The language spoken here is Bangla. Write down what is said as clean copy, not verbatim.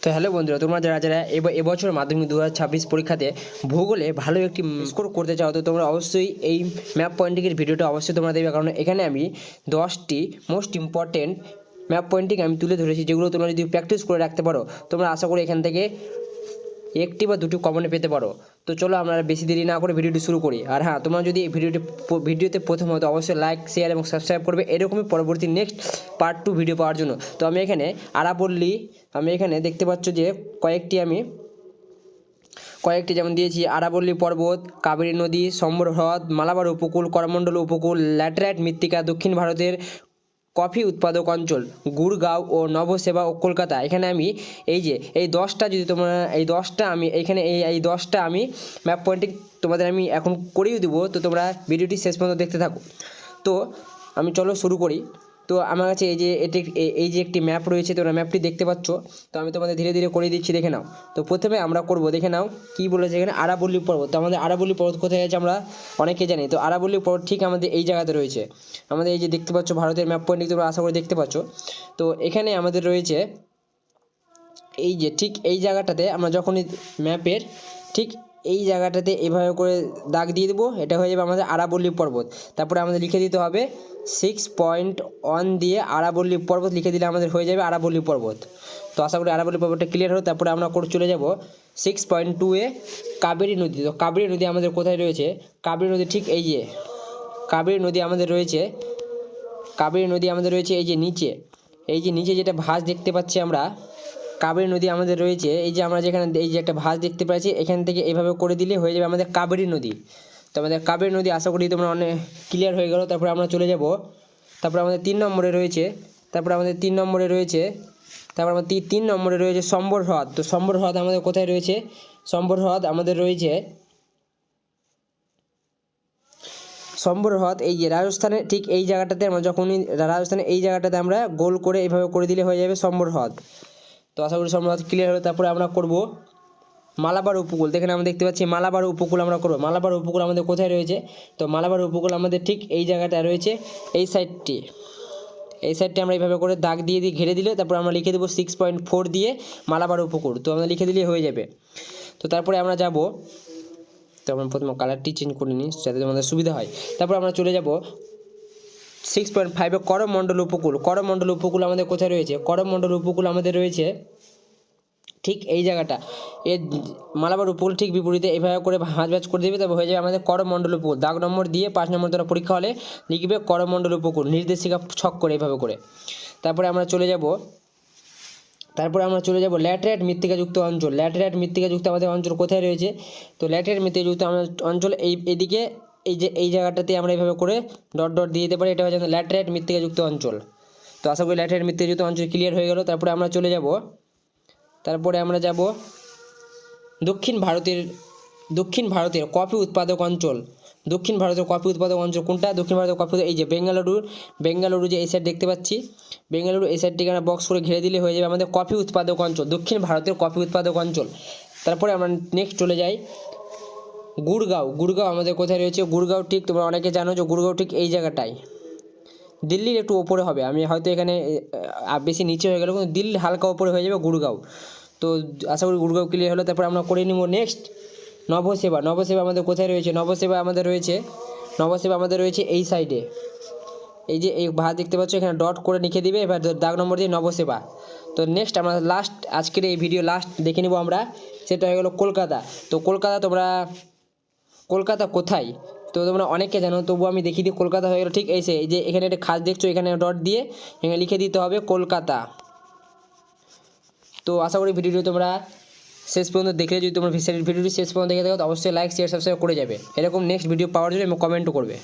তো হ্যালো বন্ধুরা, তোমরা যারা যারা এবছর মাধ্যমিক 2026 পরীক্ষাতে ভূগোলে ভালো একটি স্কোর করতে চাও, তো তোমরা অবশ্যই এই ম্যাপ পয়েন্টিংয়ের ভিডিওটা অবশ্যই তোমরা দেবে। কারণ এখানে আমি 10টি মোস্ট ইম্পর্টেন্ট ম্যাপ পয়েন্টিং আমি তুলে ধরেছি, যেগুলো তোমরা যদি প্র্যাকটিস করে রাখতে পারো, তোমরা আশা করি এখান থেকে একটি বা দুটি কমনে পেতে পারো। তো চলো আমরা বেশি দেরি না করে ভিডিওটি শুরু করি। আর হ্যাঁ, তোমরা যদি এই ভিডিওতে প্রথম হতো অবশ্যই লাইক, শেয়ার এবং সাবস্ক্রাইব করবে এরকমই পরবর্তী নেক্সট পার্ট 2 ভিডিও পাওয়ার জন্য। তো আমি এখানে আরাবল্লী, আমি এখানে দেখতে পাচ্ছ যে কয়েকটি যেমন দিয়েছি: আরাবল্লী পর্বত, কাবেরী নদী, সম্বর হ্রদ, মালাবার উপকূল, করমণ্ডল উপকূল, ল্যাটেরাইট মৃত্তিকা, দক্ষিণ ভারতের কফি উৎপাদক অঞ্চল, গুড়গাঁও ও নবসেবা ও কলকাতা। এখানে আমি এই 10টা যদি তোমরা এই 10টা আমি এখানে এই 10টা আমি ম্যাপ পয়েন্টিং তোমাদের আমি এখন করিয়ে দেবো। তো তোমরা ভিডিওটি শেষ পর্যন্ত দেখতে থাকো। তো আমি চলো শুরু করি। তো আমার কাছে এই যে একটি ম্যাপ রয়েছে, তোমরা ম্যাপটি দেখতে পাচ্ছ। তো আমি তোমাদের ধীরে ধীরে করে দিচ্ছি, দেখে নাও। তো প্রথমে আমরা করব, দেখে নাও কী বলেছে এখানে, আরাবল্লী পর্বত। তো আমাদের আরাবল্লী পর্বত কোথায় আছে আমরা অনেকে জানি। তো আরাবল্লী পর্বত ঠিক আমাদের এই জায়গাতে রয়েছে। আমাদের এই যে দেখতে পাচ্ছ ভারতের ম্যাপ পয়েন্টিং, তোমরা আশা করি দেখতে পাচ্ছ। তো এখানে আমাদের রয়েছে এই যে ঠিক এই জায়গাটাতে, আমরা যখনই ম্যাপের ঠিক এই জায়গাটাতে এভাবে করে দাগ দিয়ে দেবো, এটা হয়ে যাবে আমাদের আরাবল্লী পর্বত। তারপরে আমাদের লিখে দিতে হবে 6.1 দিয়ে আরাবল্লী পর্বত লিখে দিলে আমাদের হয়ে যাবে আরাবল্লী পর্বত। তো আশা করি আরাবল্লী পর্বতটা ক্লিয়ার হলো। তারপরে আমরা চলে যাব 6.2-এ কাবেরী নদী। তো কাবেরী নদী আমাদের কোথায় রয়েছে? কাবেরী নদী ঠিক এই যে কাবেরী নদী আমাদের রয়েছে এই যে নিচে যেটা ভাঁজ দেখতে পাচ্ছি আমরা, কাবেরী নদী আমাদের রয়েছে। এই যে আমরা যেখানে এই যে একটা ভাঁজ দেখতে পাচ্ছি, এখান থেকে এভাবে করে দিলে হয়ে যাবে আমাদের কাবেরী নদী। তো আমাদের কাবেরী নদী আশা করি তোমরা অনেক ক্লিয়ার হয়ে গেল। তারপরে আমরা চলে যাব, তারপরে আমাদের 3 নম্বরে রয়েছে সম্বর হ্রদ। তো সম্বর হ্রদ আমাদের কোথায় রয়েছে? সম্বর হ্রদ আমাদের রয়েছে এই যে রাজস্থানে ঠিক এই জায়গাটাতে। আমরা যখনই রাজস্থানে এই জায়গাটাতে আমরা গোল করে এইভাবে করে দিলে হয়ে যাবে সম্বর হ্রদ। তো আশা করি সম্বর হ্রদ ক্লিয়ার হলো। তারপরে আমরা করব মালাবার উপকূল। দেখেন আমরা দেখতে পাচ্ছি মালাবার উপকূল আমরা করব। মালাবার উপকূল আমাদের কোথায় রয়েছে? তো মালাবার উপকূল আমাদের ঠিক এই জায়গাটা রয়েছে, এই সাইডটি আমরা এইভাবে করে দাগ দিয়ে ঘিরে দিলে তারপর আমরা লিখে দেবো 6.4 দিয়ে মালাবার উপকূল। তো আমরা লিখে দিলে হয়ে যাবে। তো তারপরে আমরা যাব, তো আমরা প্রথমে কালারটি চেঞ্জ করে নিই যাতে আমাদের সুবিধা হয়। তারপর আমরা চলে যাব 6.5-এ করমণ্ডল উপকূল। করমণ্ডল উপকূল আমাদের কোথায় রয়েছে? করমণ্ডল উপকূল আমাদের রয়েছে ঠিক এই জায়গাটা। এর মালাবার উপকূল ঠিক বিপরীতে এভাবে করে ভাঁজ করে দেবে, তবে হয়ে যাবে আমাদের করমণ্ডল উপকূল। দাগ নম্বর দিয়ে 5 নম্বর তোরা পরীক্ষা হলে লিখবে করমণ্ডল উপকূল, নির্দেশিকা ছক করে এভাবে করে। তারপরে আমরা চলে যাব ল্যাটেরাইট মৃত্তিকাযুক্ত অঞ্চল। ল্যাটেরাইট মৃত্তিকাযুক্ত আমাদের অঞ্চল কোথায় রয়েছে? তো ল্যাটেরাইট মৃত্তিকাযুক্ত অঞ্চল এদিকে এই জায়গাটাতে আমরা এইভাবে করে ডট দিয়ে দিতে পারি, এটা হচ্ছে ল্যাটেরাইট মৃত্তিকাযুক্ত অঞ্চল। তো আশা করি ল্যাটেরাইট মৃত্তিকাযুক্ত অঞ্চল ক্লিয়ার হয়ে গেল। তারপরে আমরা যাব দক্ষিণ ভারতের কফি উৎপাদক অঞ্চল। দক্ষিণ ভারতের কফি উৎপাদক অঞ্চল কোনটা? দক্ষিণ ভারতের কফি, এই যে বেঙ্গালুরু যে এই সাইড দেখতে পাচ্ছি, বেঙ্গালুরু এই সাইডটিকে আমরা বক্স করে ঘিরে দিলে হয়ে যাবে আমাদের কফি উৎপাদক অঞ্চল, দক্ষিণ ভারতের কফি উৎপাদক অঞ্চল। তারপরে আমরা নেক্সট চলে যাই গুড়গাঁও। আমাদের কোথায় রয়েছে? গুড়গাঁও ঠিক তোমরা অনেকে জানো যে গুড়গাঁও ঠিক এই জায়গাটায়, দিল্লির একটু ওপরে হবে। আমি হয়তো এখানে বেশি নিচে হয়ে গেল, কিন্তু দিল্লির হালকা ওপরে হয়ে যাবে গুড়গাঁও। তো আশা করি গুড়গাঁও ক্লিয়ার হলো। তারপর আমরা করে নিব নেক্সট নবসেবা। আমাদের কোথায় রয়েছে? নবসেবা আমাদের রয়েছে এই সাইডে। এই যে এই ভাঁজ দেখতে পাচ্ছ, এখানে ডট করে লিখে দিবে, এবার দাগ নম্বর দিয়ে নবসেবা। তো নেক্সট আমরা আজকের এই ভিডিও লাস্ট দেখে নিব আমরা, সেটা হয়ে গেল কলকাতা। তো কলকাতা কোথায়? তো তোমরা অনেকে জানো, তবু আমি দেখিয়ে দিই। কলকাতা হয়ে গেল ঠিক এই যে এখানে একটা খাস দেখছো, এখানে ডট দিয়ে এখানে লিখে দিতে হবে কলকাতা। তো আশা করি ভিডিওটি তোমরা শেষ পর্যন্ত দেখলে, যদি তোমরা ভিডিওটি শেষ পর্যন্ত দেখে থাকো তো অবশ্যই লাইক, শেয়ার, সাবস্ক্রাইব করে যাবে। এরকম নেক্সট ভিডিও পাওয়ার জন্য কমেন্টও করবে।